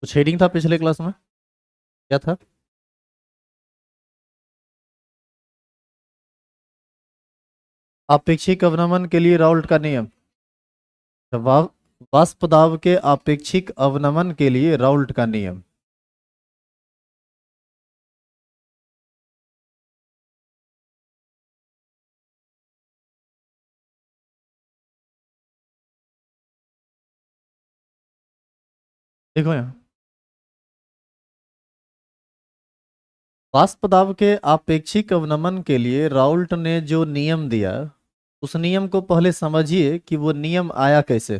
कुछ हेडिंग था पिछले क्लास में, क्या था? आपेक्षिक अवनमन के लिए राउल्ट का नियम। जवाब, वाष्प दाब के आपेक्षिक अवनमन के लिए राउल्ट का नियम। देखो यहाँ, वाष्प दाब के आपेक्षिक अवनमन के लिए राउल्ट ने जो नियम दिया, उस नियम को पहले समझिए कि वो नियम आया कैसे।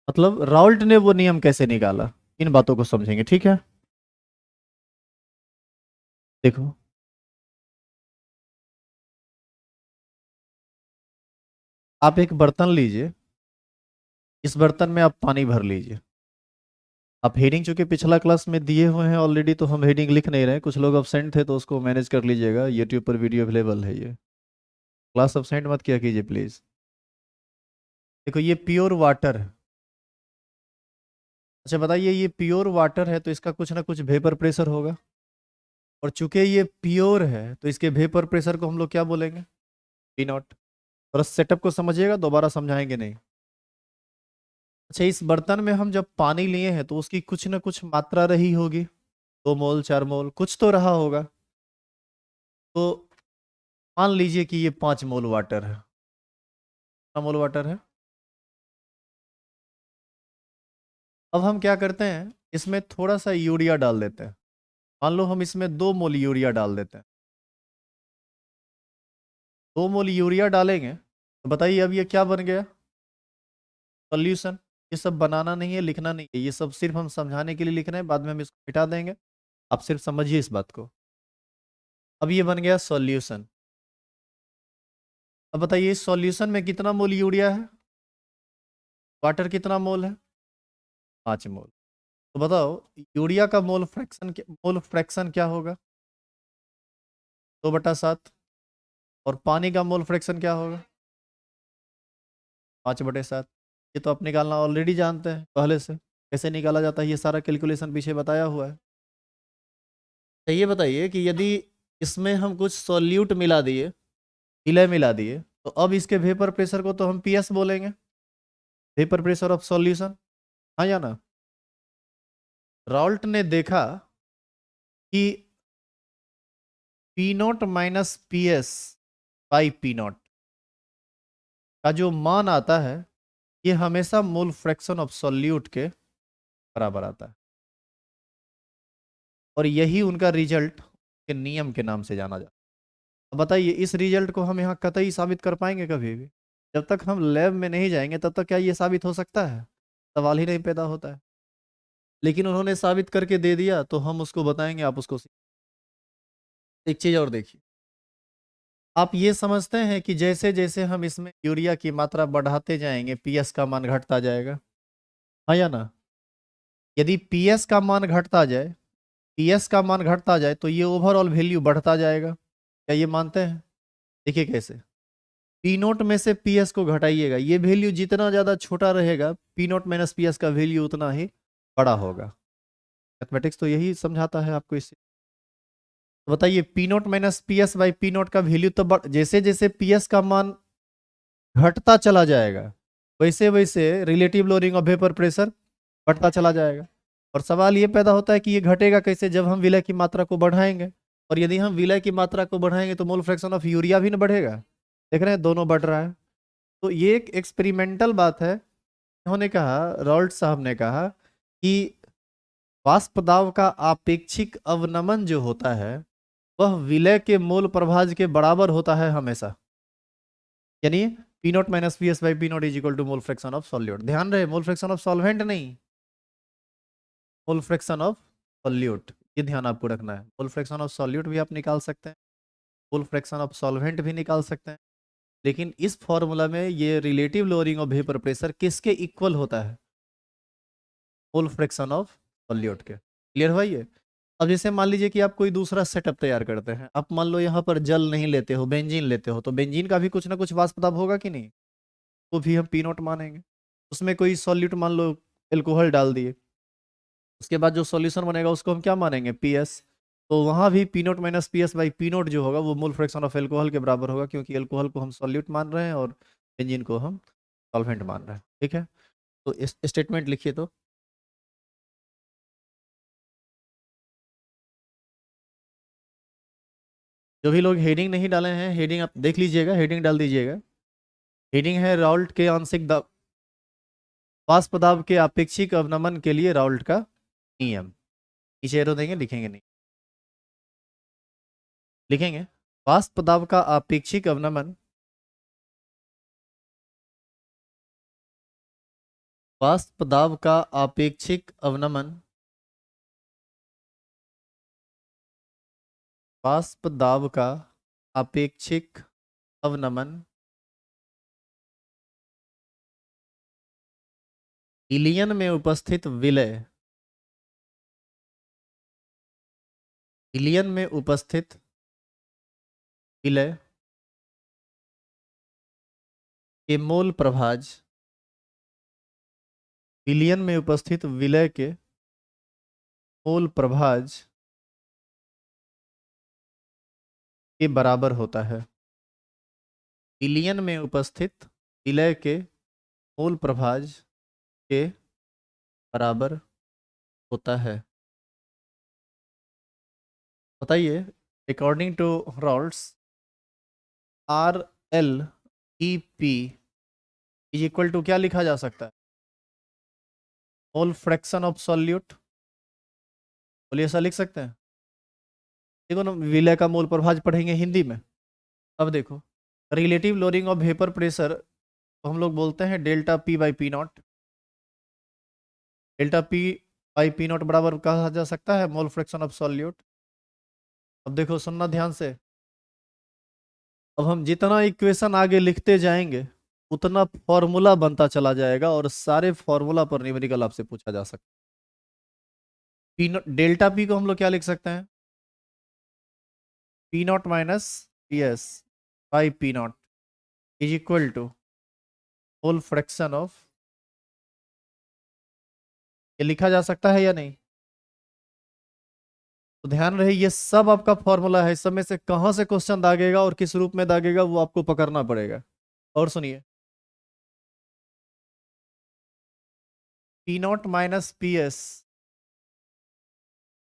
मतलब राउल्ट ने वो नियम कैसे निकाला, इन बातों को समझेंगे, ठीक है? देखो, आप एक बर्तन लीजिए, इस बर्तन में आप पानी भर लीजिए। आप हेडिंग चूंकि पिछला क्लास में दिए हुए हैं ऑलरेडी, तो हम हेडिंग लिख नहीं रहे, कुछ लोग अब्सेंट थे तो उसको मैनेज कर लीजिएगा, यूट्यूब पर वीडियो अवेलेबल है ये। क्लास अब्सेंट मत किया कीजिए प्लीज। देखो, ये प्योर वाटर है। अच्छा बताइए, ये प्योर वाटर है तो इसका कुछ ना कुछ वेपर प्रेशर होगा, और चूंकि ये प्योर है तो इसके वेपर प्रेशर को हम लोग क्या बोलेंगे? P not. और सेटअप को समझिएगा, दोबारा समझाएंगे नहीं। अच्छा, इस बर्तन में हम जब पानी लिए हैं तो उसकी कुछ ना कुछ मात्रा रही होगी, 2 मोल 4 मोल कुछ तो रहा होगा। तो मान लीजिए कि ये 5 मोल वाटर है। कितना मोल वाटर है? अब हम क्या करते हैं, इसमें थोड़ा सा यूरिया डाल देते हैं। मान लो हम इसमें 2 मोल यूरिया डाल देते हैं। 2 मोल यूरिया डालेंगे तो बताइए अब ये क्या बन गया? सॉल्यूशन। ये सब बनाना नहीं है, लिखना नहीं है, ये सब सिर्फ हम समझाने के लिए लिख रहे हैं, बाद में हम इसको मिटा देंगे। आप सिर्फ समझिए इस बात को। अब ये बन गया सॉल्यूशन। अब बताइए, इस सॉल्यूशन में कितना मोल यूरिया है? वाटर कितना मोल है? 5 मोल। तो बताओ, यूरिया का मोल फ्रैक्शन क्या होगा? 2/7। और पानी का मोल फ्रैक्शन क्या होगा? 5/7। ये तो आप निकालना ऑलरेडी जानते हैं पहले से, कैसे निकाला जाता है, ये सारा कैलकुलेशन पीछे बताया हुआ है। तो ये बताइए कि यदि इसमें हम कुछ सॉल्यूट मिला दिए, विलय मिला दिए, तो अब इसके वेपर प्रेशर को तो हम पीएस बोलेंगे, वेपर प्रेशर ऑफ सॉल्यूशन। हाँ या ना? राउल्ट ने देखा कि P naught minus P S by P not का जो मान आता है, ये हमेशा मोल फ्रैक्शन ऑफ सॉल्यूट के बराबर आता है। और यही उनका रिजल्ट के नियम के नाम से जाना जाता है। अब बताइए, इस रिजल्ट को हम यहाँ कतई साबित कर पाएंगे कभी भी? जब तक हम लैब में नहीं जाएंगे तब तक क्या ये साबित हो सकता है? सवाल ही नहीं पैदा होता है। लेकिन उन्होंने साबित करके दे दिया तो हम उसको बताएंगे, आप उसको एक चीज और देखिए। आप ये समझते हैं कि जैसे जैसे हम इसमें यूरिया की मात्रा बढ़ाते जाएंगे, पीएस का मान घटता जाएगा? हाँ या ना? यदि पीएस का मान घटता जाए, पीएस का मान घटता जाए तो ये ओवरऑल वैल्यू बढ़ता जाएगा। क्या ये मानते हैं? देखिए कैसे। पी नोट में से पीएस को घटाइएगा, ये वैल्यू जितना ज्यादा छोटा रहेगा, पी नोट माइनस पीएस का वैल्यू उतना ही बड़ा होगा। मैथमेटिक्स तो यही समझाता है आपको इससे। तो बताइए, P note minus PS by P note का वैल्यू तो जैसे जैसे पीएस का मान घटता चला जाएगा, वैसे वैसे relative lowering of vapour pressure बढ़ता चला जाएगा। और सवाल ये पैदा होता है कि ये घटेगा कैसे, जब हम विलय की मात्रा को बढ़ाएंगे। और यदि हम विलय की मात्रा को बढ़ाएंगे तो मोल फ्रैक्शन ऑफ यूरिया भी ना बढ़ेगा। देख रहे हैं, दोनों बढ़ रहा है। तो ये एक एक्सपेरिमेंटल बात है। उन्होंने कहा, रॉल्ट साहब ने कहा कि वाष्प दाब का आपेक्षिक अवनमन जो होता है, वह विलय के मोल प्रभाज के बराबर होता है हमेशा। यानी P naught minus P S by P naught is equal to mole fraction of solute. ध्यान रहे, मोल फ्रैक्शन ऑफ सॉल्वेंट नहीं, मोल फ्रैक्शन ऑफ सॉल्यूट। ये ध्यान आपको रखना है। मोल फ्रैक्शन ऑफ सॉल्यूट भी आप निकाल सकते हैं, मोल फ्रैक्शन ऑफ सॉल्वेंट भी निकाल सकते हैं। लेकिन इस फॉर्मूला में ये relative lowering of vapour pressure किसके इक्वल होता है? मोल फ्रैक्शन ऑफ सॉल्यूट के। क्लियर हुआ ये? अब जैसे मान लीजिए कि आप कोई दूसरा सेटअप तैयार करते हैं, आप मान लो यहाँ पर जल नहीं लेते हो, बेंजीन लेते हो, तो बेंजीन का भी कुछ ना कुछ वाष्प दाब होगा कि नहीं? तो भी हम पी नॉट मानेंगे। उसमें कोई सॉल्यूट मान लो, एल्कोहल डाल दिए, उसके बाद जो सॉल्यूशन बनेगा उसको हम क्या मानेंगे, पी एस। तो वहाँ भी P note minus P S by P note जो होगा वो मोल फ्रैक्शन ऑफ एल्कोहल के बराबर होगा, क्योंकि एल्कोहल को हम सॉल्यूट मान रहे हैं और बेंजीन को हम सॉल्वेंट मान रहे हैं। ठीक है, तो इस स्टेटमेंट लिखिए। तो जो भी लोग हेडिंग नहीं डाले हैं, हेडिंग आप देख लीजिएगा, हेडिंग डाल दीजिएगा। हेडिंग है राउल्ट के आंशिक दाब, वाष्प दाब के अपेक्षिक अवनमन के लिए राउल्ट का नियम। नीचे एरो देंगे, लिखेंगे नहीं, लिखेंगे वाष्प दाब का अपेक्षिक अवनमन, वाष्प दाब का अपेक्षिक अवनमन, वाष्प दाब का अपेक्षिक अवनमन विलयन में उपस्थित विलय, विलयन में उपस्थित विलय के मोल प्रभाज, विलयन में उपस्थित विलय के मोल प्रभाज के बराबर होता है। विलयन में उपस्थित विलय के मोल प्रभाज के बराबर होता है। बताइए, according to Raoult's R L E P is equal to क्या लिखा जा सकता है, मोल फ्रैक्शन ऑफ सॉल्यूट। बोलिए, ऐसा लिख सकते हैं। देखो ना, विलय का मोल प्रभाज पढ़ेंगे हिंदी में। अब देखो, relative lowering of vapour pressure तो हम लोग बोलते हैं delta P by P not. Delta P by P not बराबर कहा जा सकता है मोल फ्रैक्शन ऑफ सॉल्यूट। अब देखो, सुनना ध्यान से। अब हम जितना इक्वेशन आगे लिखते जाएंगे उतना फॉर्मूला बनता चला जाएगा, और सारे फॉर्मूला पर न्यूमेरिकल आपसे पूछा जा सकता है। पी नॉट, डेल्टा पी को हम लोग क्या लिख सकते हैं, P naught minus P S by P naught is equal to mole fraction of, ये लिखा जा सकता है या नहीं। तो ध्यान रहे, ये सब आपका फॉर्मूला है, इस सब में से कहां से क्वेश्चन दागेगा और किस रूप में दागेगा वो आपको पकड़ना पड़ेगा। और सुनिए, P naught minus P S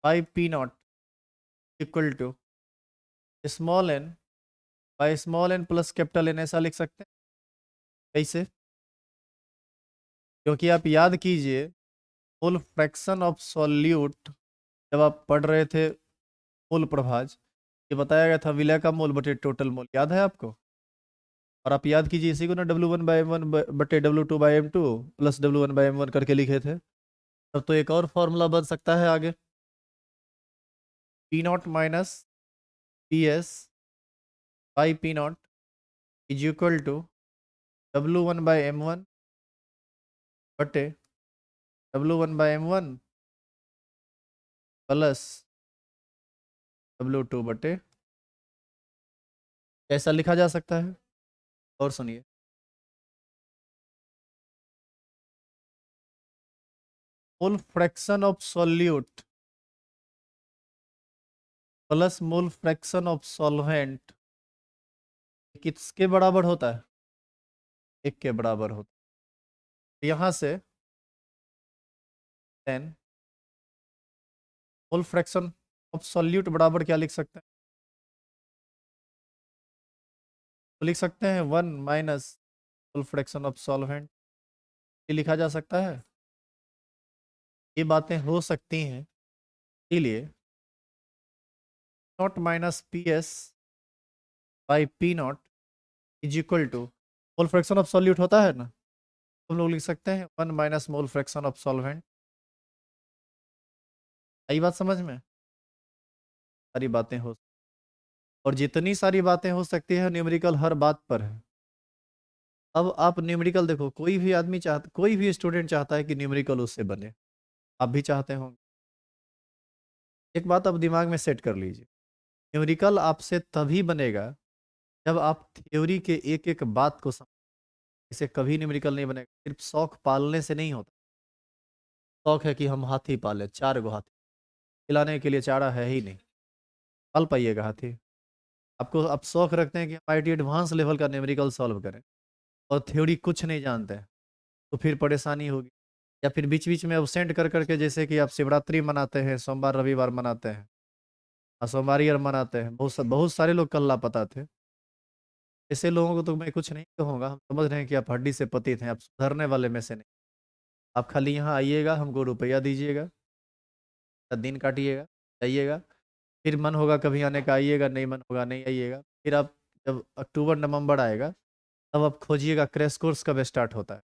by P naught equal to small N by small N plus capital N, ऐसा लिख सकते हैं। कैसे, क्योंकि आप याद कीजिए, मोल फ्रैक्शन ऑफ सॉल्यूट जब आप पढ़ रहे थे मोल प्रभाज, ये बताया गया था विलय का मोल बटे टोटल मोल, याद है आपको। और आप याद कीजिए, इसी को ना W1/m1 बटे W2/m2 प्लस W1/m1 करके लिखे थे। तब तो एक और फॉर्मूला बन सकता है आगे, P naught minus P S by P naught is equal to W1/m1 बटे W1/m1 प्लस W2 बटे, ऐसा लिखा जा सकता है। और सुनिए, मोल fraction of solute plus mole fraction of solvent किसके बराबर होता है, एक के बराबर होता है। यहां से then mole fraction of solute बराबर क्या लिख सकते हैं, तो लिख सकते हैं 1 - मोल फ्रैक्शन ऑफ सॉल्वेंट, ये लिखा जा सकता है। ये बातें हो सकती हैं, इसलिए naught minus P S by P naught is equal to, mole fraction of solute होता है ना, हम लोग लिख सकते हैं 1 - मोल फ्रैक्शन ऑफ सॉल्वेंट। आई बात समझ में, सारी बातें हो, और जितनी सारी बातें हो सकती है न्यूमेरिकल हर बात पर है। अब आप न्यूमेरिकल देखो, कोई भी आदमी चाहता, कोई भी स्टूडेंट चाहता है कि न्यूमेरिकल उससे बने, आप भी चाहते हो। एक बात आप दिमाग में सेट कर लीजिए, न्यूमेरिकल आपसे तभी बनेगा जब आप थ्योरी के एक एक बात को समझ, इसे कभी न्यूमेरिकल नहीं बनेगा, सिर्फ शौक पालने से नहीं होता। शौक है कि हम हाथी पाले, 4 गो हाथी, खिलाने के लिए चारा है ही नहीं, पाल पाइएगा हाथी? आपको आप शौक रखते हैं कि हम आईटी एडवांस लेवल का न्यूमेरिकल सॉल्व करें और थ्योरी कुछ नहीं जानते हैं, तो फिर परेशानी होगी। या फिर बीच बीच में अब्सेंट कर करके, जैसे कि आप शिवरात्रि मनाते हैं, सोमवार रविवार मनाते हैं और सोमवारी और मनाते हैं, बहुत सारे लोग कल लापता थे। ऐसे लोगों को तो मैं कुछ नहीं कहूँगा, हम समझ रहे हैं कि आप हड्डी से पतित हैं, आप सुधरने वाले में से नहीं। आप खाली यहाँ आइएगा, हमको रुपया दीजिएगा, दिन काटिएगा, जाइएगा, फिर मन होगा कभी आने का आइएगा, नहीं मन होगा नहीं आइएगा। फिर आप जब अक्टूबर नवंबर आएगा, तब आप खोजिएगा क्रैश कोर्स कब स्टार्ट होता है।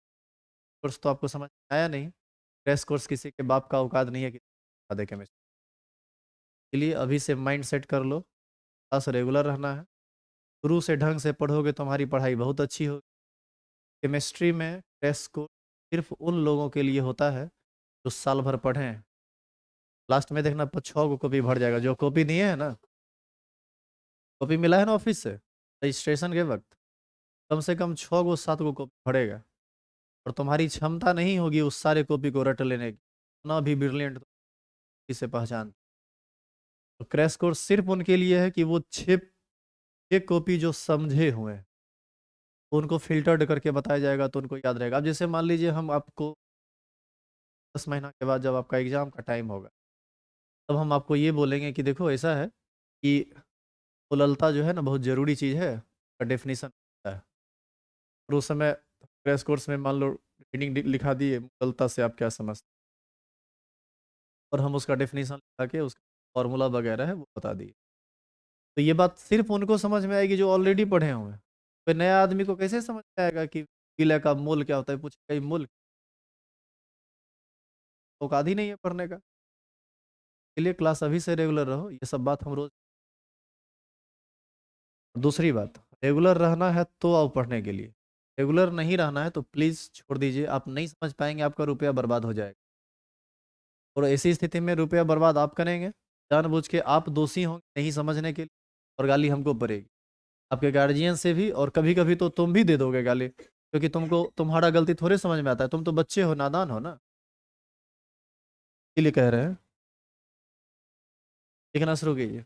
कोर्स तो आपको समझ में आया नहीं, क्रैश कोर्स किसी के बाप का औकात नहीं है कि दे के। इसलिए अभी से माइंड सेट कर लो, क्लास रेगुलर रहना है, शुरू से ढंग से पढ़ोगे तो हमारी पढ़ाई बहुत अच्छी होगी। केमिस्ट्री में क्रैश कोर्स सिर्फ उन लोगों के लिए होता है जो साल भर पढ़ें। लास्ट में देखना 6 गो कॉपी भर जाएगा, जो कॉपी दिए है ना, कॉपी मिला है ना ऑफिस से रजिस्ट्रेशन के वक्त, कम से कम 6 गो 7 गो कॉपी भरेगा। और तुम्हारी क्षमता नहीं होगी उस सारे कॉपी को रट लेने की, ना भी ब्रिलियंट इसे पहचान। तो क्रैश कोर्स सिर्फ उनके लिए है कि वो 6 कॉपी जो समझे हुए हैं उनको फिल्टर्ड करके बताया जाएगा, तो उनको याद रहेगा। अब जैसे मान लीजिए हम आपको 10 महीना के बाद जब आपका एग्जाम का टाइम होगा, तब हम आपको ये बोलेंगे कि देखो ऐसा है कि कुललता जो है ना बहुत ज़रूरी चीज़ है, का डेफिनेशन है। और उस समय क्रैश कोर्स में मान लो रीडिंग लिखा दिए, कुललता से आप क्या समझते, और हम उसका डेफिनेशन लिखा के उसका फॉर्मूला वगैरह है वो बता दिए। तो ये बात सिर्फ उनको समझ में आएगी जो ऑलरेडी पढ़े हुए हैं। तो नया आदमी को कैसे समझ में आएगा कि किले का मूल क्या होता है, पूछेगा ये मूल, औकात ही नहीं है पढ़ने का। इसलिए क्लास अभी से रेगुलर रहो, ये सब बात हम रोज। दूसरी बात, रेगुलर रहना है तो आओ पढ़ने के लिए, रेगुलर नहीं रहना है तो प्लीज़ छोड़ दीजिए, आप नहीं समझ पाएंगे, आपका रुपया बर्बाद हो जाएगा। और ऐसी स्थिति में रुपया बर्बाद आप करेंगे, जानबूझ के आप दोषी होंगे नहीं समझने के लिए, और गाली हमको पड़ेगी, आपके गार्जियन से भी, और कभी कभी तो तुम भी दे दोगे गाली, क्योंकि तुमको तुम्हारा गलती थोड़े समझ में आता है, तुम तो बच्चे हो, नादान हो ना, इसलिए कह रहे हैं। लिखना शुरू कीजिए।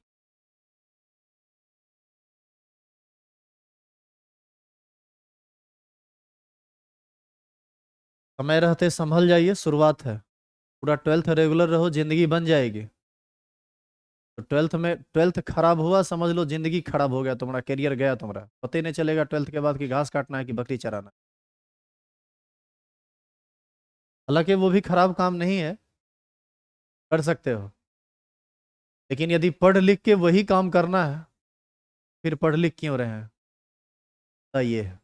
समय रहते संभल जाइए, शुरुआत है, पूरा 12th रेगुलर रहो, जिंदगी बन जाएगी। तो 12th खराब हुआ, समझ लो जिंदगी खराब हो गया, तुम्हारा करियर गया, तुम्हारा पता ही नहीं चलेगा 12th के बाद कि घास काटना है कि बकरी चराना है। हालांकि वो भी खराब काम नहीं है, कर सकते हो, लेकिन यदि पढ़ लिख के वही काम करना है, फिर पढ़ लिख क्यों रहे हैं, तो ये है।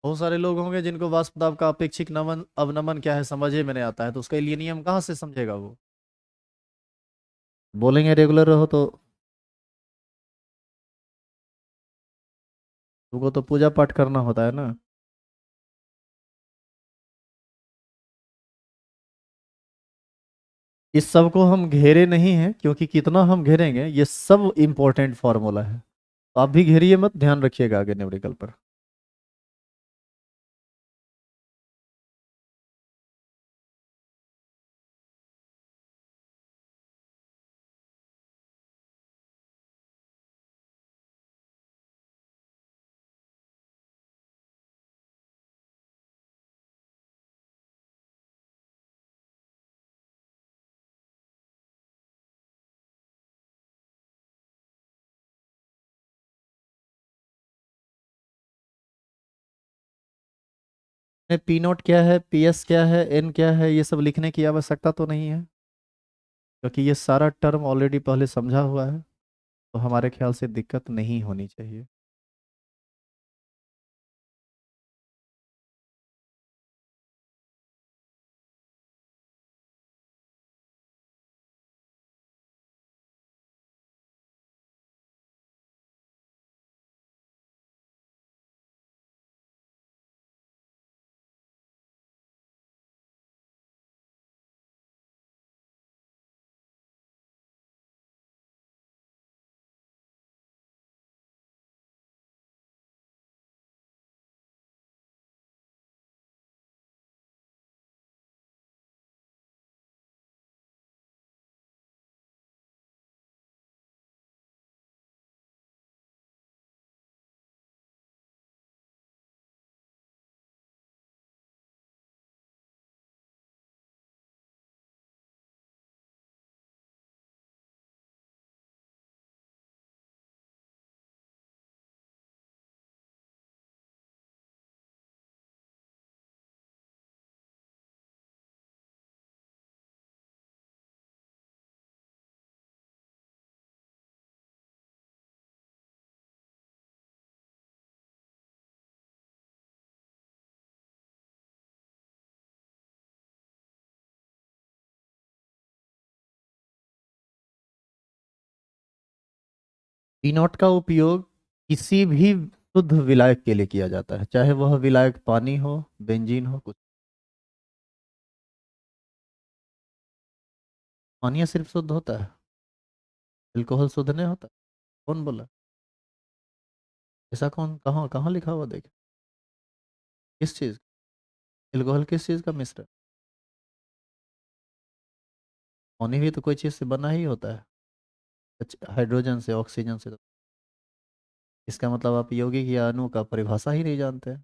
बहुत सारे लोग होंगे जिनको वाष्पदाब का अपेक्षिक नमन अवनमन क्या है समझे में नहीं आता है, तो उसके लिए नियम कहाँ से समझेगा वो। बोलेंगे रेगुलर रहो तो तुमको तो पूजा पाठ करना होता है ना। इस सब को हम घेरे नहीं हैं, क्योंकि कितना हम घेरेंगे, ये सब इंपॉर्टेंट फार्मूला है, तो आप भी घेरिए मत, ध्यान रखिएगा आगे न्यूमेरिकल पर। पी नोट क्या है, पी एस क्या है, एन क्या है, ये सब लिखने की आवश्यकता तो नहीं है, क्योंकि ये सारा टर्म ऑलरेडी पहले समझा हुआ है, तो हमारे ख्याल से दिक्कत नहीं होनी चाहिए। पी नॉट का उपयोग किसी भी शुद्ध विलायक के लिए किया जाता है, चाहे वह विलायक पानी हो, बेंजीन हो, कुछ। पानी सिर्फ शुद्ध होता है, अल्कोहल शुद्ध नहीं होता? कौन बोला? ऐसा कौन, कहाँ कहाँ लिखा हुआ देखे? किस चीज़? अल्कोहल किस चीज़ का मिश्रण? पानी भी तो कोई चीज़ से बना ही होता है, हाइड्रोजन से, ऑक्सीजन से। इसका मतलब आप यौगिक या अणु का परिभाषा ही नहीं जानते हैं।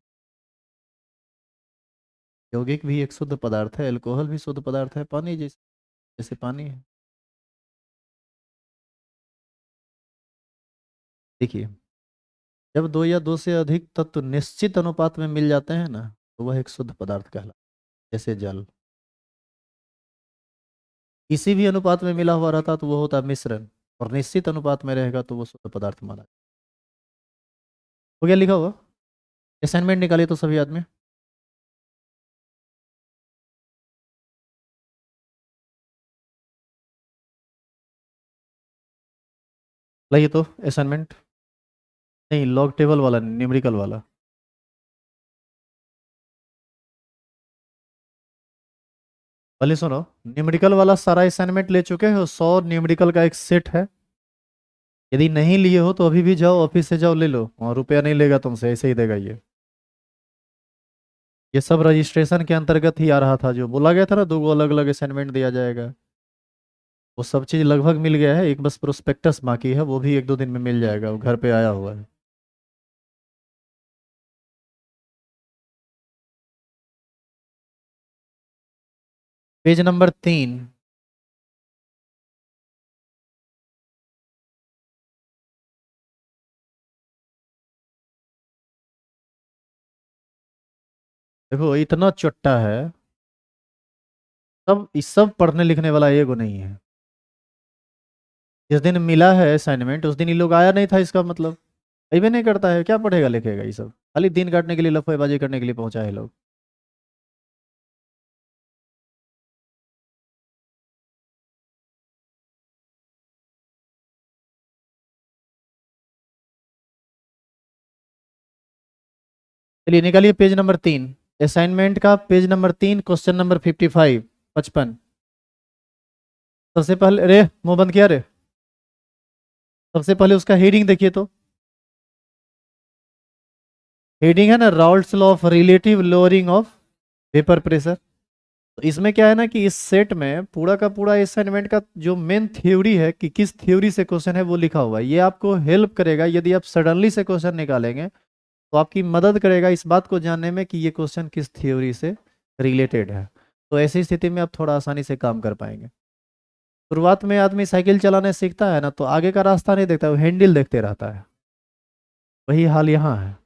यौगिक भी एक शुद्ध पदार्थ है, अल्कोहल भी शुद्ध पदार्थ है, पानी जैसे, जैसे पानी है। देखिए, जब दो या दो से अधिक तत्व निश्चित अनुपात में मिल जाते हैं ना, तो वह एक शुद्ध पदार्थ कहलाता है। जैसे जल किसी भी अनुपात में मिला हुआ रहता तो वो होता है मिश्रण, और निश्चित अनुपात में रहेगा तो वो शुद्ध पदार्थ माना जाए। हो गया लिखा हुआ? असाइनमेंट निकालिए तो सभी आदमी। लाइए तो असाइनमेंट। नहीं, लॉग टेबल वाला, न्यूमेरिकल वाला। पहले सुनो, न्यूमेरिकल वाला सारा असाइनमेंट ले चुके हो? 100 न्यूमेरिकल का एक सेट है। यदि नहीं लिए हो तो अभी भी जाओ, ऑफिस से जाओ ले लो, और रुपया नहीं लेगा तुमसे, ऐसे ही देगा ये सब रजिस्ट्रेशन के अंतर्गत ही आ रहा था, जो बोला गया था ना, 2 अलग अलग असाइनमेंट दिया जाएगा। वो सब चीज़ लगभग मिल गया है, एक बस प्रोस्पेक्टस बाकी है, वो भी 1-2 दिन में मिल जाएगा, वो घर पे आया हुआ है। Page number 3। देखो इतना चुट्टा है, सब इस सब पढ़ने लिखने वाला एगो नहीं है। जिस दिन मिला है असाइनमेंट उस दिन ये लोग आया नहीं था, इसका मतलब अभी नहीं करता है, क्या पढ़ेगा लिखेगा? ये सब खाली दिन काटने के लिए, लफड़ेबाजी करने के लिए पहुंचा है लोग। चलिए निकालिए पेज नंबर 3, असाइनमेंट का पेज नंबर 3, क्वेश्चन नंबर 55, 55। सबसे पहले, रे मुंह बंद किया रे। सबसे पहले उसका हेडिंग देखिए तो। हेडिंग है ना, Raoult's law of relative lowering of vapour pressure. तो इसमें क्या है ना कि इस सेट में पूरा का पूरा असाइनमेंट का जो मेन थ्योरी है कि किस थ्योरी से क्वेश्चन है वो लिखा हुआ है। ये आपको हेल्प करेगा यदि आप सडनली से क्वेश्चन निकालेंगे, तो आपकी मदद करेगा इस बात को जानने में कि ये क्वेश्चन किस थ्योरी से रिलेटेड है। तो ऐसी स्थिति में आप थोड़ा आसानी से काम कर पाएंगे। शुरुआत में आदमी साइकिल चलाने सीखता है ना, तो आगे का रास्ता नहीं देखता, वो हैंडल देखते रहता है। वही हाल यहाँ है।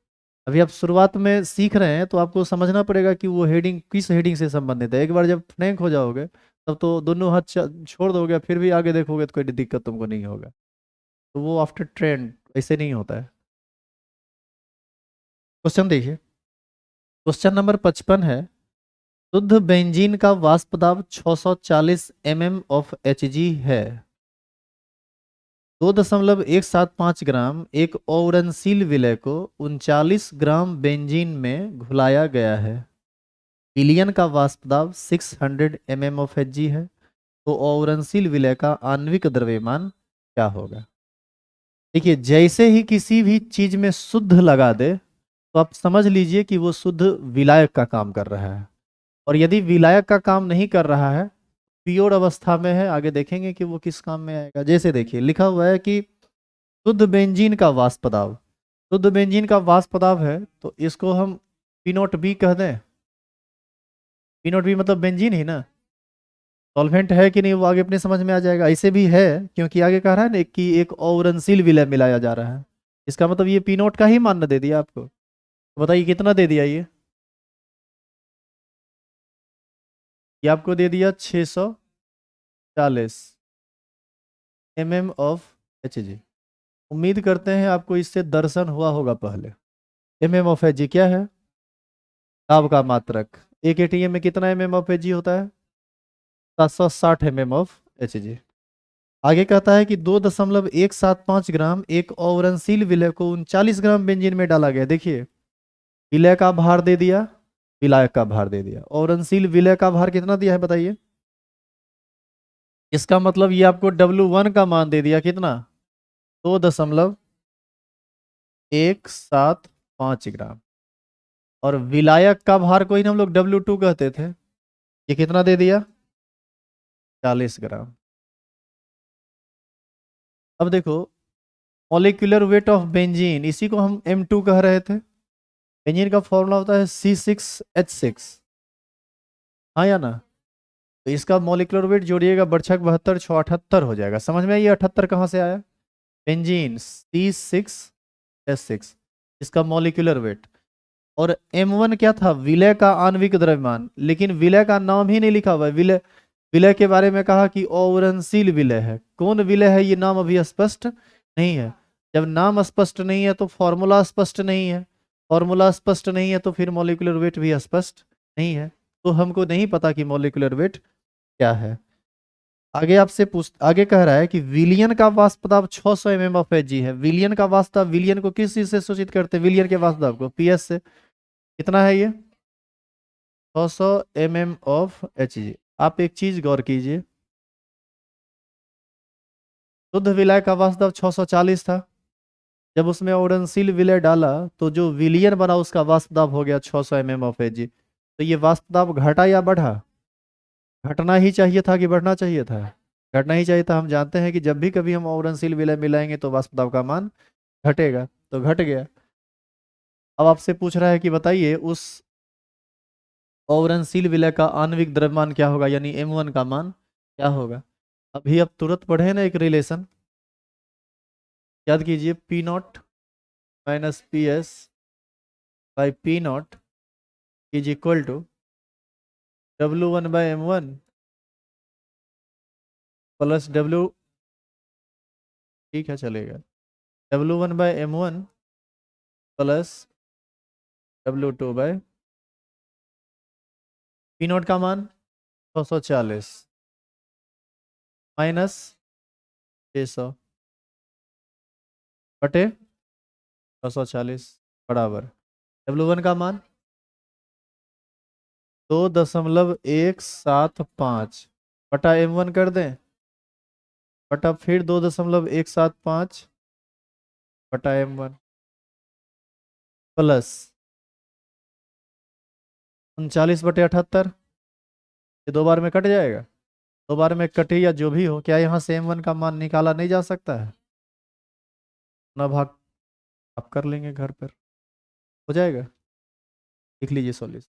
अभी आप शुरुआत में सीख रहे हैं तो आपको समझना पड़ेगा कि वो हेडिंग किस हेडिंग से संबंधित है। एक बार जब फ्रैंक हो जाओगे तब तो दोनों हाथ छोड़ दोगे, फिर भी आगे देखोगे तो कोई दिक्कत तुमको नहीं होगा। तो वो आफ्टर ट्रेंड ऐसे नहीं होता है। क्वेश्चन देखिए, क्वेश्चन नंबर 55 है, शुद्ध बेंजीन का वाष्प दाब 640 ऑफ Hg है। 2.175 ग्राम एक ओवरनशील विलय को 39 ग्राम बेंजीन में घुलाया गया है। विलियन का वाष्प दाब 600 ऑफ Hg है, तो ओवरनशील विलय का आणविक द्रव्यमान क्या होगा? देखिए, जैसे ही किसी भी चीज में शुद्ध लगा दे तो आप समझ लीजिए कि वो शुद्ध विलायक का काम कर रहा है। और यदि विलायक का काम नहीं कर रहा है, प्योर अवस्था में है, आगे देखेंगे कि वो किस काम में आएगा। जैसे देखिए लिखा हुआ है कि शुद्ध बेंजीन का वाष्प दाब, शुद्ध बेंजीन का वाष्प दाब है, तो इसको हम पी नॉट बी कह दें। पी नॉट बी मतलब बेंजीन ही ना, सॉल्वेंट है कि नहीं वो आगे अपने समझ में आ जाएगा। ऐसे भी है क्योंकि आगे कह रहा है ना कि एक अवरनशील विलय मिलाया जा रहा है, इसका मतलब ये पी नॉट का ही मान दे दिया आपको। तो बताइए कितना दे दिया ये आपको दे दिया 640 ऑफ Hg। उम्मीद करते हैं आपको इससे दर्शन हुआ होगा पहले। ऑफ Hg क्या है? दाब का मात्रक। एक एटीएम में कितना ऑफ Hg होता है? 760 ऑफ Hg। आगे कहता है कि 2.175 ग्राम एक अवरणशील विलय को 39 ग्राम बेंजीन में डाला गया। देखिए, विलय का भार दे दिया, विलायक का भार दे दिया, अवरणशील विलय का भार कितना दिया है बताइए। इसका मतलब ये आपको W1 का मान दे दिया कितना, 2.175 ग्राम। और विलायक का भार को ही हम लोग W2 कहते थे, ये कितना दे दिया, 40 ग्राम। अब देखो, मॉलिक्यूलर वेट ऑफ बेंजीन, इसी को हम M2 कह रहे थे। बेंजीन का फॉर्मूला होता है C6H6, हाँ या ना। तो इसका मॉलिक्यूलर वेट जोड़िएगा, बर्छक 72 6 78 हो जाएगा। समझ में आइए 78 कहाँ से आया, बेंजीन C6H6, इसका मॉलिक्यूलर वेट। और M1 क्या था, विलय का आणविक द्रव्यमान, लेकिन विलय का नाम ही नहीं लिखा हुआ है। विलय, विलय के बारे में कहा कि अवरणशील विलय है। कौन विलय है ये नाम अभी स्पष्ट नहीं है। जब नाम स्पष्ट नहीं है तो फॉर्मूला स्पष्ट नहीं है, फॉर्मूला स्पष्ट नहीं है तो फिर मॉलिक्यूलर वेट भी स्पष्ट नहीं है। तो हमको नहीं पता कि मॉलिक्यूलर वेट क्या है। आगे आपसे पूछ, आगे कह रहा है कि विलियन का वाष्प दाब 600 mm ऑफ Hg है। विलियन का वाष्प दाब, विलियन को किस चीज से सूचित करते हैं, विलियन के वाष्प दाब को PS से। कितना है ये, 600 mm ऑफ Hg। आप एक चीज गौर कीजिए, शुद्ध विलय का वाष्प दाब 640 था। जब उसमें उड़नशील विलय डाला तो जो विलियन बना उसका वाष्प दाब हो गया 600 mm ऑफ Hg। तो ये वाष्प दाब घटा या बढ़ा, घटना ही चाहिए था कि बढ़ना चाहिए था, घटना ही चाहिए था। हम जानते हैं कि जब भी कभी हम अवरणशील विलय मिलाएंगे तो वाष्प दाब का मान घटेगा, तो घट गया। अब आपसे पूछ रहा है कि बताइए उस अवरणशील विलय का आणविक द्रव्यमान क्या होगा, यानी M1 का मान क्या होगा। अभी अब तुरंत पढ़े ना एक रिलेशन, याद कीजिए, P0 minus PS by P0 is equal to W1 by M1 plus W, ठीक है चलेगा, W1 by M1 plus W2 by P0 का मान 640 माइनस 600 बटे 640 बराबर W1 का मान 2.175 बटा M1 कर दें, बटा फिर 2.175 बटा M1 प्लस 39/78। ये दो बार में कट जाएगा, दो बार में कटे या जो भी हो, क्या यहाँ से M1 का मान निकाला नहीं जा सकता है, ना भाग आप कर लेंगे घर पर, हो जाएगा। लिख लीजिए सॉल्यूशन।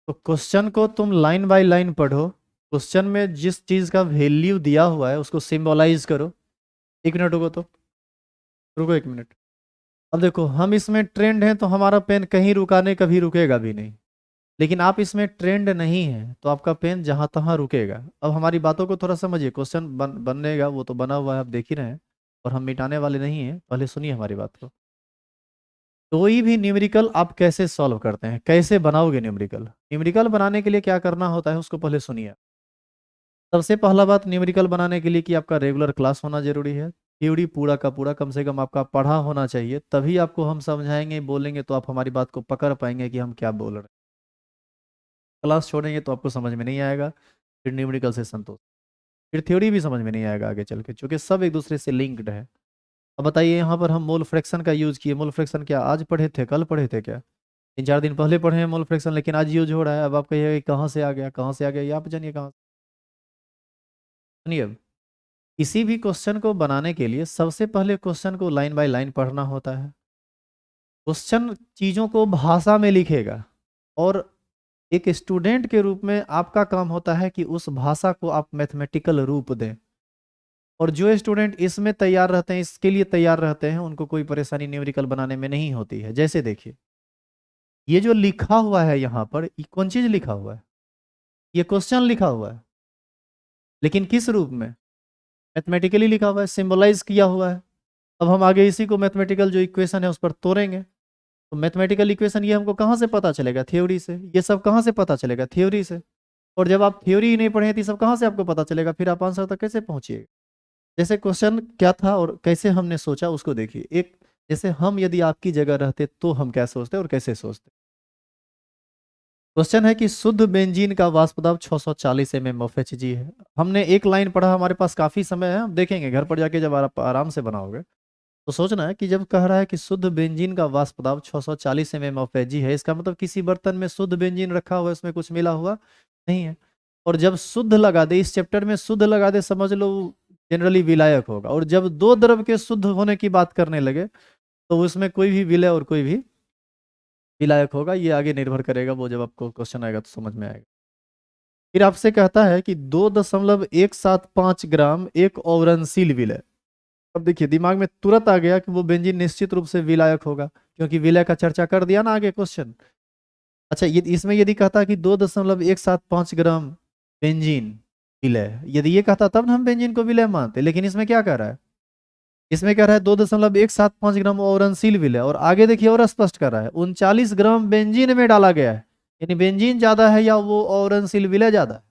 तो क्वेश्चन को तुम लाइन बाय लाइन पढ़ो, क्वेश्चन में जिस चीज का वैल्यू दिया हुआ है उसको सिंबलाइज करो। एक मिनट रुको, तो रुको एक मिनट। अब देखो, हम इसमें ट्रेंड हैं तो हमारा पेन कहीं रुकाने कभी रुकेगा भी नहीं, लेकिन आप इसमें ट्रेंड नहीं है तो आपका पेन जहां तहां रुकेगा। अब हमारी बातों को थोड़ा समझिए, क्वेश्चन बनेगा, वो तो बना हुआ है, आप देख ही रहे हैं, और हम मिटाने वाले नहीं हैं। पहले सुनिए हमारी बात को। कोई भी न्यूमेरिकल आप कैसे सॉल्व करते हैं, कैसे बनाओगे न्यूमेरिकल, न्यूमेरिकल बनाने के लिए क्या करना होता है उसको पहले सुनिए। सबसे पहला बात न्यूमेरिकल बनाने के लिए कि आपका रेगुलर क्लास होना जरूरी है। थ्योरी पूरा का पूरा कम से कम आपका पढ़ा होना चाहिए, तभी आपको हम समझाएंगे बोलेंगे तो आप हमारी बात को पकड़ पाएंगे कि हम क्या बोल रहे हैं। क्लास छोड़ेंगे तो आपको समझ में नहीं आएगा, फिर न्यूमेरिकल से संतोष, फिर थ्योरी भी समझ में नहीं आएगा आगे चल के, क्योंकि सब एक दूसरे से लिंक्ड है। अब बताइए, यहाँ पर हम मोल फ्रैक्शन का यूज किए। मोल फ्रैक्शन क्या आज पढ़े थे, कल पढ़े थे क्या, 3-4 दिन पहले पढ़े हैं मोल फ्रैक्शन, लेकिन आज यूज हो रहा है। अब आप कहिएगा कि कहाँ से आ गया, कहाँ से आ गया, ये आप जानिए कहाँ से। सुनिए, अब किसी भी क्वेश्चन को बनाने के लिए सबसे पहले क्वेश्चन को लाइन बाय लाइन पढ़ना होता है। क्वेश्चन चीज़ों को भाषा में लिखेगा, और एक स्टूडेंट के रूप में आपका काम होता है कि उस भाषा को आप मैथमेटिकल रूप दें। और जो स्टूडेंट इसमें तैयार रहते हैं, इसके लिए तैयार रहते हैं, उनको कोई परेशानी न्यूमेरिकल बनाने में नहीं होती है। जैसे देखिए, ये जो लिखा हुआ है यहाँ पर, ये कौन चीज़ लिखा हुआ है, ये क्वेश्चन लिखा हुआ है, लेकिन किस रूप में, मैथमेटिकली लिखा हुआ है, सिंबलाइज किया हुआ है। अब हम आगे इसी को मैथमेटिकल जो इक्वेशन है उस पर तोड़ेंगे। तो मैथमेटिकल इक्वेशन ये हमको कहाँ से पता चलेगा, थ्योरी से। ये सब कहाँ से पता चलेगा, थ्योरी से। और जब आप थ्योरी ही नहीं पढ़े तो ये सब कहाँ से आपको पता चलेगा, फिर आप आंसर तक कैसे पहुंचिएगा। जैसे क्वेश्चन क्या था और कैसे हमने सोचा उसको देखिए। एक, जैसे हम यदि आपकी जगह रहते तो हम क्या सोचते और कैसे सोचते। क्वेश्चन है कि शुद्ध बेंजीन का वाष्प दाब 640 mm ऑफ Hg है। हमने एक लाइन पढ़ा, हमारे पास काफी समय है, हम देखेंगे घर पर जाके जब आप आराम से बनाओगे। तो सोचना है कि जब कह रहा है कि शुद्ध बेंजीन का वाष्प दाब 640 mm ऑफ Hg है, इसका मतलब किसी बर्तन में शुद्ध बेंजीन रखा हुआ है, उसमें कुछ मिला हुआ नहीं है। और जब शुद्ध लगा दे, इस चैप्टर में शुद्ध लगा दे, समझ लो जनरली विलायक होगा। और जब दो द्रव के शुद्ध होने की बात करने लगे तो उसमें कोई भी विलय और कोई भी विलायक होगा। ये आगे निर्भर करेगा, वो जब आपको क्वेश्चन आएगा तो समझ में आएगा। फिर आपसे कहता है कि 2.175 ग्राम एक अवरणशील विलय। अब देखिए दिमाग में तुरंत आ गया कि वो बेंजीन निश्चित रूप से विलायक होगा, क्योंकि विलय का चर्चा कर दिया ना आगे क्वेश्चन। अच्छा, ये इसमें यदि कहता कि 2.175 ग्राम बेंजीन विलय, यदि ये कहता तब ना हम बेंजीन को विलय मानते, लेकिन इसमें क्या कह रहा है, इसमें कह रहा है 2.175 ग्राम अवरणशील विलय। और आगे देखिए और स्पष्ट कर रहा है 39 ग्राम बेंजीन में डाला गया है। यानी बेंजीन ज्यादा है या वो अवरणशील विलय ज्यादा है।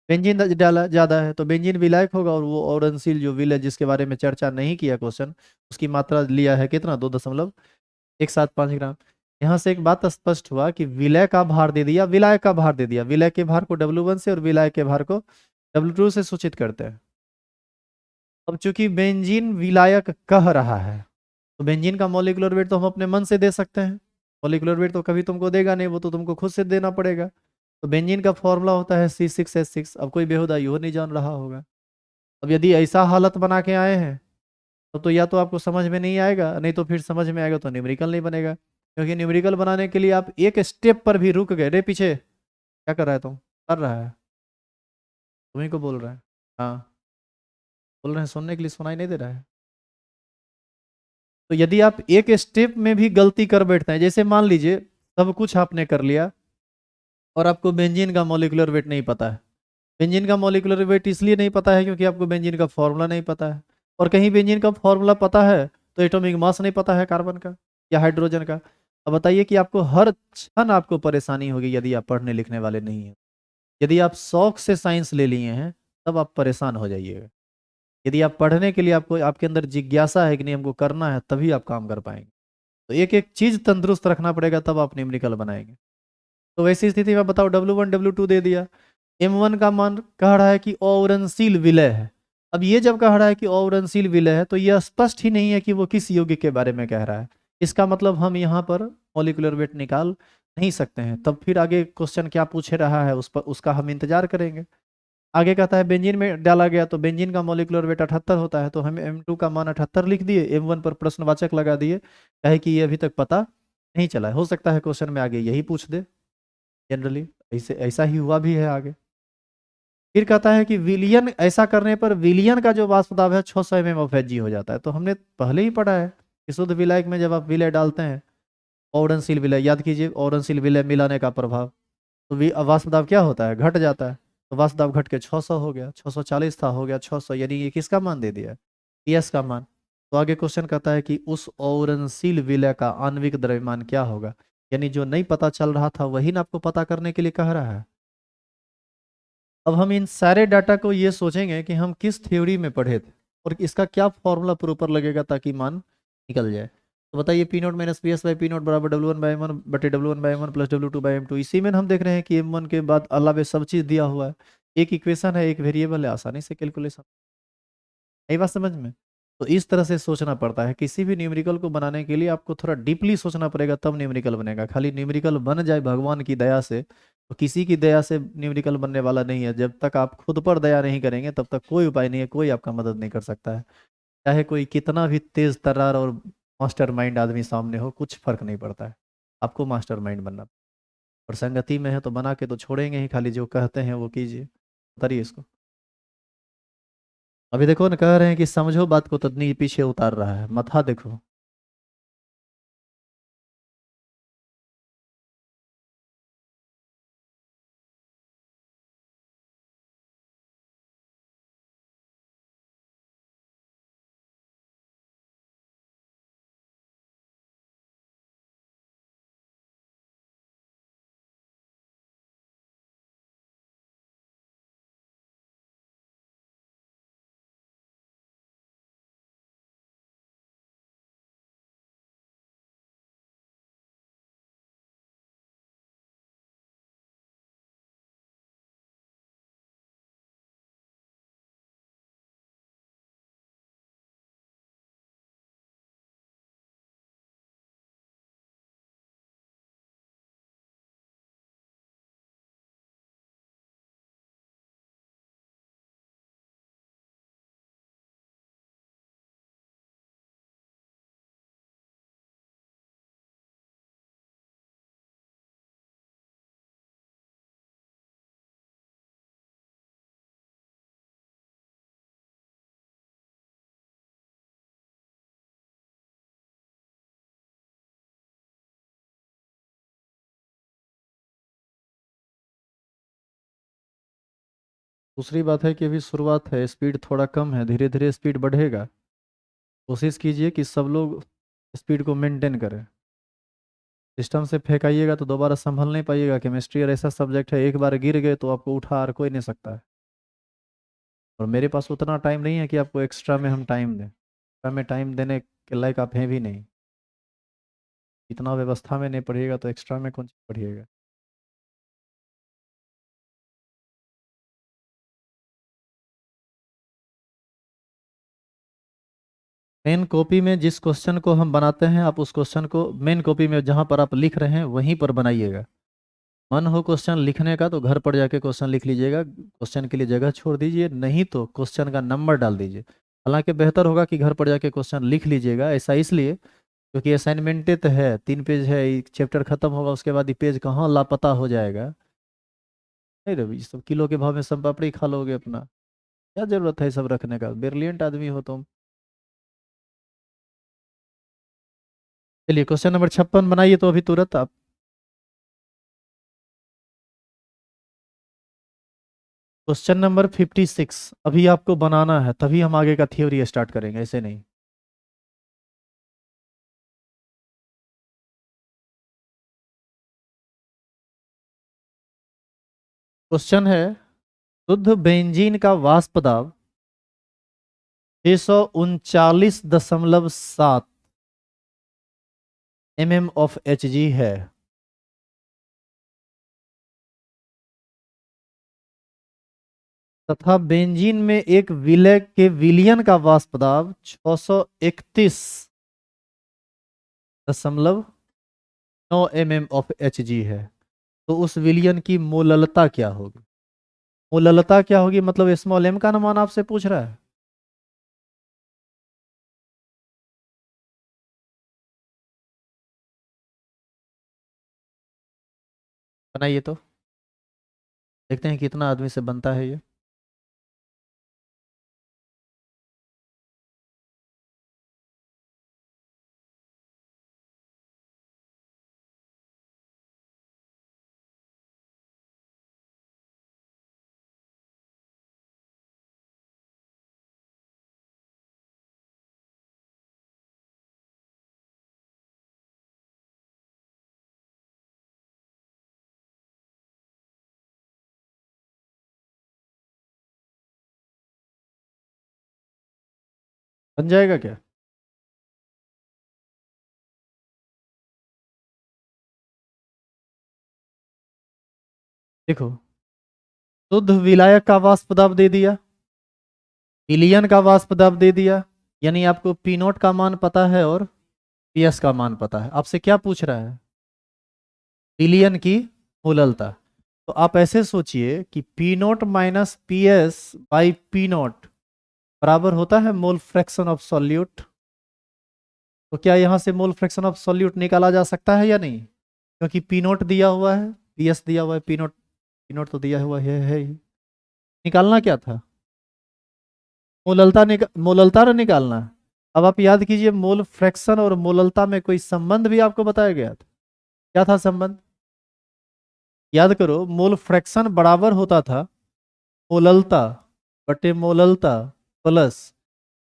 बेंजीन डाला ज्यादा है तो बेंजीन विलायक होगा, और वो औरनशील जो विलय जिसके बारे में चर्चा नहीं किया क्वेश्चन, उसकी मात्रा लिया है कितना, 2.175 ग्राम। यहाँ से एक बात स्पष्ट हुआ कि विलय का भार दे दिया, विलायक का भार दे दिया। विलय के भार को W1 से और विलायक के भार को W2 से सूचित करते हैं। अब चूंकि बेंजीन विलायक कह रहा है, तो बेंजीन का मॉलिक्यूलर वेट तो हम अपने मन से दे सकते हैं। मॉलिक्यूलर वेट तो कभी तुमको देगा नहीं, वो तो तुमको खुद से देना पड़ेगा। तो बेंजीन का फॉर्मूला होता है C6H6। अब कोई बेहुदा यो नहीं जान रहा होगा। अब यदि ऐसा हालत बना के आए हैं तो या तो आपको समझ में नहीं आएगा, नहीं तो फिर समझ में आएगा तो न्यूमेरिकल नहीं बनेगा। क्योंकि न्यूमेरिकल बनाने के लिए आप एक स्टेप पर भी रुक गए। रे पीछे क्या कर रहा है तुम, कर रहा है, तुम्ही को बोल रहा है। हाँ, बोल रहे हैं, सुनने के लिए सुनाई नहीं दे रहा है। तो यदि आप एक स्टेप में भी गलती कर बैठते हैं, जैसे मान लीजिए सब कुछ आपने कर लिया और आपको बेंजीन का मॉलिक्यूलर वेट नहीं पता है। बेंजीन का मॉलिक्यूलर वेट इसलिए नहीं पता है क्योंकि आपको बेंजीन का फॉर्मूला नहीं पता है। और कहीं बेंजीन का फॉर्मूला पता है तो एटॉमिक मास नहीं पता है कार्बन का या हाइड्रोजन का। अब बताइए कि आपको हर क्षण आपको परेशानी होगी यदि आप पढ़ने लिखने वाले नहीं हैं। यदि आप शौक से साइंस ले लिए हैं तब आप परेशान हो जाइएगा। यदि आप पढ़ने के लिए आपको आपके अंदर जिज्ञासा है कि नहीं हमको करना है, तभी आप काम कर पाएंगे। तो एक एक चीज तंदुरुस्त रखना पड़ेगा, तब आप न्यूमेरिकल बनाएंगे। तो वैसी स्थिति में बताओ W1 W2 दे दिया। M1 का मान कह रहा है कि अवरणशील विलय है। अब ये जब कह रहा है कि अवरणशील विलय है तो ये स्पष्ट ही नहीं है कि वो किस यौगिक के बारे में कह रहा है। इसका मतलब हम यहाँ पर मॉलिक्यूलर वेट निकाल नहीं सकते हैं। तब फिर आगे क्वेश्चन क्या पूछ रहा है उस पर, उसका हम इंतजार करेंगे। आगे कहता है बेंजीन में डाला गया तो बेंजीन का मॉलिक्यूलर वेट 78 होता है, तो हम M2 का मान 78 लिख दिए, M1 पर प्रश्नवाचक लगा दिए, कहे कि ये अभी तक पता नहीं चला है। हो सकता है क्वेश्चन में आगे यही पूछ दे। जनरली ऐसे ऐसा ही हुआ भी है आगे। फिर कहता है कि विलियन, ऐसा करने पर विलियन का जो वाष्प दाब है 600 mm ऑफ Hg हो जाता है। तो हमने पहले ही पढ़ा है कि शुद्ध विलायक में जब आप विलय डालते हैं, औरनशील विलय, याद कीजिए औरनशील विलय मिलाने का प्रभाव, तो वाष्प दाब क्या होता है, घट जाता है। तो वाष्प दाब घट के 600 हो गया, 640 था हो गया 600, यानी ये किसका मान दे दिया, पीएस का मान। तो आगे क्वेश्चन कहता है कि उस औरनशील विलय का आणविक द्रव्यमान क्या होगा। यानी जो नहीं पता चल रहा था वही ना आपको पता करने के लिए कह रहा है। अब हम इन सारे डाटा को ये सोचेंगे कि हम किस थ्योरी में पढ़े थे और इसका क्या फॉर्मूला प्रॉपर लगेगा ताकि मान निकल जाए। तो बताइए P naught minus P S by P not बराबर W1/M1 बटे W1/M1 प्लस W2/M2। इसी में हम देख रहे हैं कि M1 के बाद अलावे सब चीज़ दिया हुआ है। एक इक्वेशन है, एक वेरिएबल है, आसानी से कैलकुलेशन। यही बात समझ में। तो इस तरह से सोचना पड़ता है। किसी भी न्यूमेरिकल को बनाने के लिए आपको थोड़ा डीपली सोचना पड़ेगा, तब न्यूमेरिकल बनेगा। खाली न्यूमेरिकल बन जाए भगवान की दया से, तो किसी की दया से न्यूमेरिकल बनने वाला नहीं है। जब तक आप खुद पर दया नहीं करेंगे तब तक कोई उपाय नहीं है, कोई आपका मदद नहीं कर सकता है। चाहे कोई कितना भी तेज तर्रार और मास्टर माइंड आदमी सामने हो, कुछ फर्क नहीं पड़ता है। आपको मास्टर माइंड बनना। और संगति में है तो बना के तो छोड़ेंगे ही, खाली जो कहते हैं वो कीजिए। उतारिए इसको। अभी देखो ना, कह रहे हैं कि समझो बात को, तदनी पीछे उतार रहा है, मथा देखो। दूसरी बात है कि अभी शुरुआत है, स्पीड थोड़ा कम है, धीरे धीरे स्पीड बढ़ेगा। कोशिश कीजिए कि सब लोग स्पीड को मेंटेन करें। सिस्टम से फेंकाइएगा तो दोबारा संभल नहीं पाइएगा। केमिस्ट्री और ऐसा सब्जेक्ट है, एक बार गिर गए तो आपको उठा और कोई नहीं सकता है। और मेरे पास उतना टाइम नहीं है कि आपको एक्स्ट्रा में हम टाइम दें। एक्स्ट्रा में टाइम देने के लायक आप हैं भी नहीं। इतना व्यवस्था में नहीं पढ़िएगा तो एक्स्ट्रा में कौन चीज़ पढ़िएगा। मेन कॉपी में जिस क्वेश्चन को हम बनाते हैं, आप उस क्वेश्चन को मेन कॉपी में जहाँ पर आप लिख रहे हैं वहीं पर बनाइएगा। मन हो क्वेश्चन लिखने का तो घर पर जाके क्वेश्चन लिख लीजिएगा, क्वेश्चन के लिए जगह छोड़ दीजिए, नहीं तो क्वेश्चन का नंबर डाल दीजिए। हालांकि बेहतर होगा कि घर पर जाके क्वेश्चन लिख लीजिएगा। ऐसा इसलिए क्योंकि असाइनमेंटेड तो है, 3 पेज है, एक चैप्टर खत्म होगा उसके बाद ये पेज कहाँ लापता हो जाएगा। नहीं रवि, ये सब किलो के भाव में सब पापड़ी खा लोगे अपना। क्या जरूरत है ये सब रखने का, ब्रिलियंट आदमी हो तुम। चलिए क्वेश्चन नंबर 56 बनाइए तो अभी तुरंत आप। क्वेश्चन नंबर 56 अभी आपको बनाना है, तभी हम आगे का थ्योरी स्टार्ट करेंगे, ऐसे नहीं। क्वेश्चन है, शुद्ध बेंजीन का वाष्प दाब 639.7 of Hg है, तथा बेंजीन में एक विलय के विलियन का वाष्प दाब 631.9 of Hg है। तो उस विलियन की मोललता क्या होगी? मोललता क्या होगी मतलब स्मॉल m का मान आपसे पूछ रहा है। बनाइए तो, देखते हैं कितना आदमी से बनता है ये। बन जाएगा क्या? देखो, शुद्ध विलायक का वाष्प दाब दे दिया, विलियन का वाष्प दाब दे दिया, यानी आपको पी नोट का मान पता है और पी एस का मान पता है। आपसे क्या पूछ रहा है? विलियन की मोललता। तो आप ऐसे सोचिए कि P note minus P S by P note बराबर होता है मोल फ्रैक्शन ऑफ सॉल्यूट। तो क्या यहाँ से मोल फ्रैक्शन ऑफ सॉल्यूट निकाला जा सकता है या नहीं? क्योंकि पी नोट दिया हुआ है, पी एस दिया हुआ है, पी नोट तो दिया हुआ है ही। निकालना क्या था? मोललता ना निकालना है। अब आप याद कीजिए, मोल फ्रैक्शन और मोललता में कोई संबंध भी आपको बताया गया था। क्या था संबंध? याद करो, मोल फ्रैक्शन बराबर होता था मोललता बटे मोललता प्लस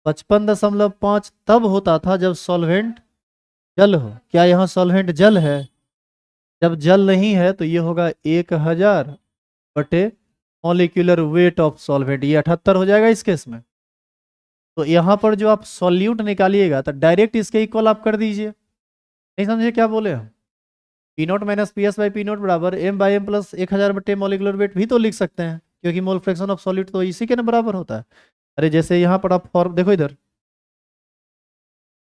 55.5 तब होता था जब सॉल्वेंट जल हो। क्या यहाँ सॉल्वेंट जल है? जब जल नहीं है तो ये होगा 1000 बटे मॉलिक्यूलर वेट ऑफ सॉल्वेंट, ये 78 हो जाएगा इस केस में। तो यहाँ पर जो आप सॉल्यूट निकालिएगा तो डायरेक्ट इसके इक्वल आप कर दीजिए। नहीं समझे क्या बोले हम? P note minus P S by P note बराबर एम बाई एम प्लस 1000 बटे मॉलिक्यूलर वेट भी तो लिख सकते हैं, क्योंकि मोल फ्रैक्शन ऑफ सॉल्यूट तो इसी के ना बराबर होता है। अरे जैसे यहाँ पर आप फॉर्म देखो इधर,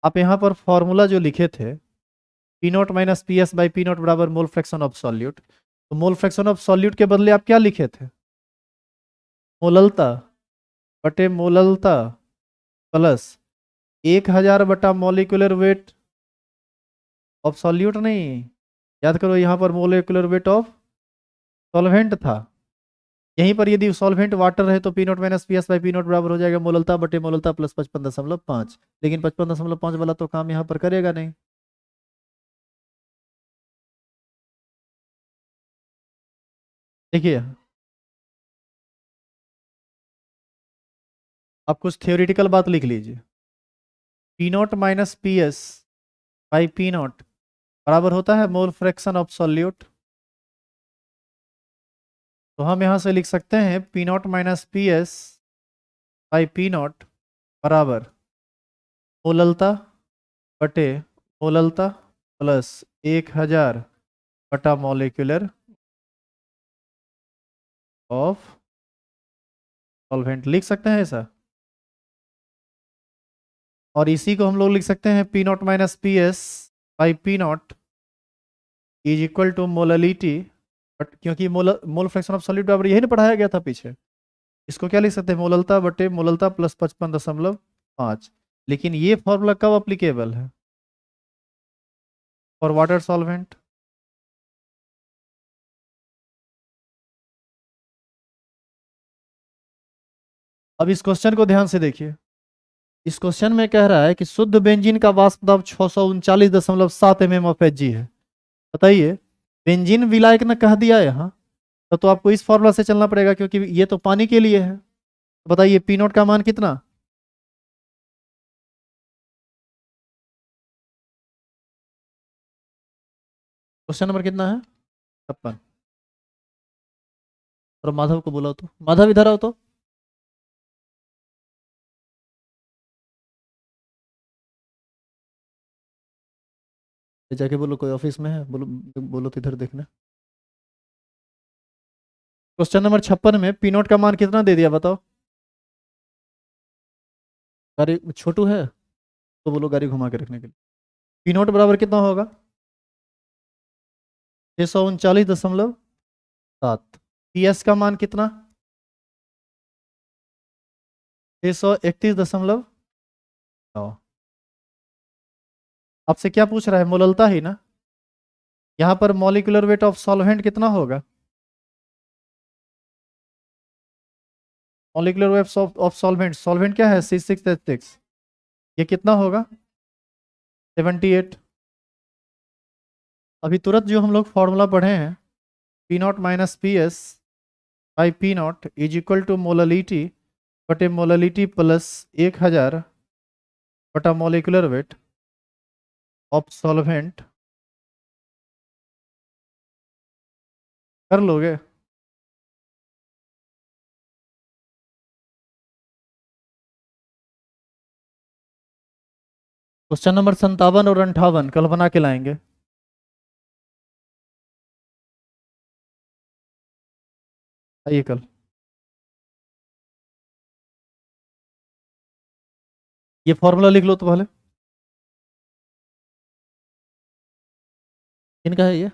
आप यहाँ पर फॉर्मूला जो लिखे थे, P note minus P S by P note बराबर मोल फ्रैक्शन ऑफ सॉल्यूट, तो मोल फ्रैक्शन ऑफ सॉल्यूट के बदले आप क्या लिखे थे? मोललता बटे मोललता प्लस 1000 बटा मॉलिक्यूलर वेट ऑफ सॉल्यूट। नहीं, याद करो यहाँ पर मोलिकुलर वेट ऑफ सॉल्वेंट था। यहीं पर यदि सॉल्वेंट वाटर है तो P note minus P S by P note बराबर हो जाएगा मोललता बटे मोललता प्लस 55.5। लेकिन 55.5 वाला तो काम यहाँ पर करेगा नहीं। देखिए, आप कुछ थियोरिटिकल बात लिख लीजिए। P naught minus P S by P not बराबर होता है मोल फ्रैक्शन ऑफ सॉल्यूट। तो हम यहाँ से लिख सकते हैं P naught minus P S by P not बराबर मोललता बटे मोललता प्लस 1000 बटा मॉलिक्यूलर ऑफ सॉल्वेंट, लिख सकते हैं ऐसा। और इसी को हम लोग लिख सकते हैं P naught minus P S by P naught is equal to molality, but क्योंकि मोल फ्रैक्शन ऑफ सॉलिड बराबर यही ना पढ़ाया गया था पीछे। इसको क्या लिख सकते हैं, मोललता बटे मोललता प्लस 55.5। लेकिन ये फॉर्मूला कब अप्लीकेबल है, फॉर वाटर सॉल्वेंट। अब इस क्वेश्चन को ध्यान से देखिए। इस क्वेश्चन में कह रहा है कि शुद्ध बेंजीन का वाष्प दाब 639.7 ऑफ एच जी है। बताइए, बेंजीन विलायक ने कह दिया यहाँ, तो आपको इस फॉर्मूला से चलना पड़ेगा क्योंकि ये तो पानी के लिए है। तो बताइए पी नोट का मान कितना। क्वेश्चन नंबर कितना है, 56। और माधव को बुलाओ, तो माधव इधर आओ तो। जाके बोलो कोई ऑफिस में है, बोलो बोलो तो इधर देखना। क्वेश्चन नंबर 56 में पी नोट का मान कितना दे दिया बताओ। गाड़ी छोटू है तो बोलो गाड़ी घुमा के रखने के लिए। पी नोट बराबर कितना होगा, 639.7। पी एस का मान कितना, 631.9। आपसे क्या पूछ रहा है, मोललता ही ना। यहाँ पर मॉलिक्यूलर वेट ऑफ सॉल्वेंट कितना होगा, molecular weight of solvent, solvent क्या है C6H6, ये कितना होगा 78। अभी तुरंत जो हम लोग फॉर्मूला पढ़े हैं, P naught minus P S by P naught is equal to molality बटे मोललिटी प्लस 1000 बटा मॉलिक्यूलर वेट ऑफ सॉल्वेंट, कर लोगे। क्वेश्चन नंबर 57 और 58 कल बना के लाएंगे। आइए कल। ये फॉर्मूला लिख लो तो पहले, इनका है ये।